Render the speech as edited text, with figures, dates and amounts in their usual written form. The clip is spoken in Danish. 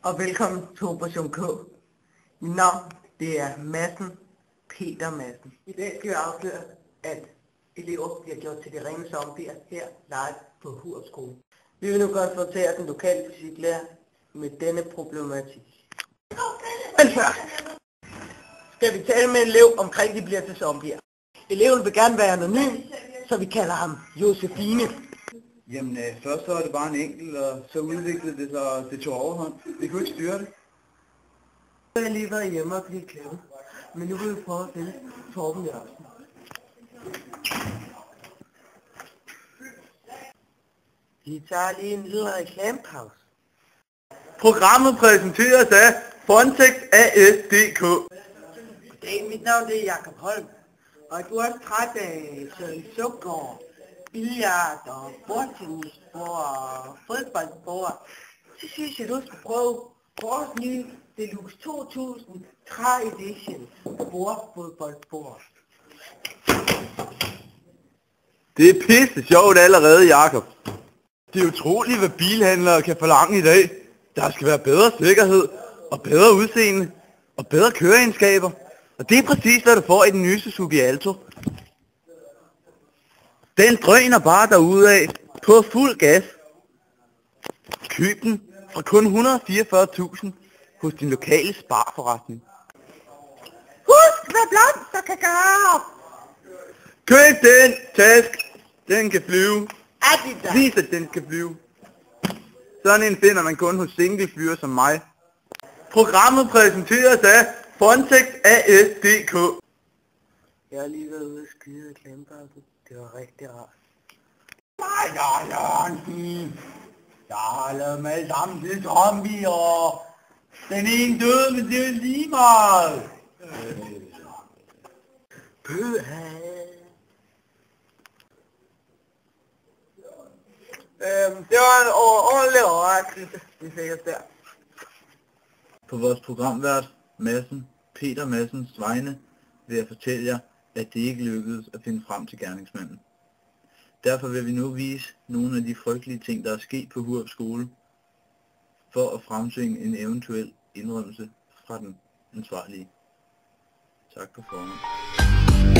og velkommen til Operation K. Mit navn, det er Peter Madsen. I dag skal vi afsløre, at elever bliver gjort til de rene zombier her live på Hurup Skole. Vi vil nu konfrontere den lokale fysiklærer med denne problematik. Men først skal vi tale med en elev omkring de bliver til zombier. Eleven vil gerne være anonym, så vi kalder ham Josefine. Jamen, først så var det bare en enkelt, og så udviklede det sig, det tog overhånd. Vi kunne ikke styre det. Jeg har lige været hjemme og blive klævet, men nu vil vi prøve at finde Torben Jørgensen. Vi tager lige en lille reklamepause. Programmet præsenteres af Frontex AS.dk. Goddag, mit navn det er Jakob Holm, og du er også træt af Søren Sukker, billard og bordtennisbord og fodboldbord. Så synes jeg, du skal prøve vores nye Deluxe 2000 Tri Edition bordfodboldbord. Det er pisse sjovt allerede, Jakob. Det er utroligt, hvad bilhandlere kan forlange i dag. Der skal være bedre sikkerhed, og bedre udseende, og bedre køreegenskaber. Og det er præcis, hvad du får i den nye Suzuki Alto. Den drøner bare derudad på fuld gas. Køb den for kun 144.000 hos din lokale sparforretning. Husk, hvad blomster kan gøre! Køb den, task. Den kan flyve. Adidas. Vis, at den kan flyve. Sådan en finder man kun hos singleflyver som mig. Programmet præsenteres af Frontex AS.dk. Jeg har lige været ude at skyde reklamepausen. Det var rigtig rart. Nej, Jørgensen. Jeg har lavet med alle sammen til zombier. Den ene døde, men det er lige meget. Det var en ordentlig overraskelse, vi fik os der. På vores programvært Peter Madsens vegne vil jeg fortælle jer, at det ikke lykkedes at finde frem til gerningsmanden. Derfor vil vi nu vise nogle af de frygtelige ting, der er sket på Hurup Skole, for at fremtvinge en eventuel indrømmelse fra den ansvarlige. Tak på forhånd.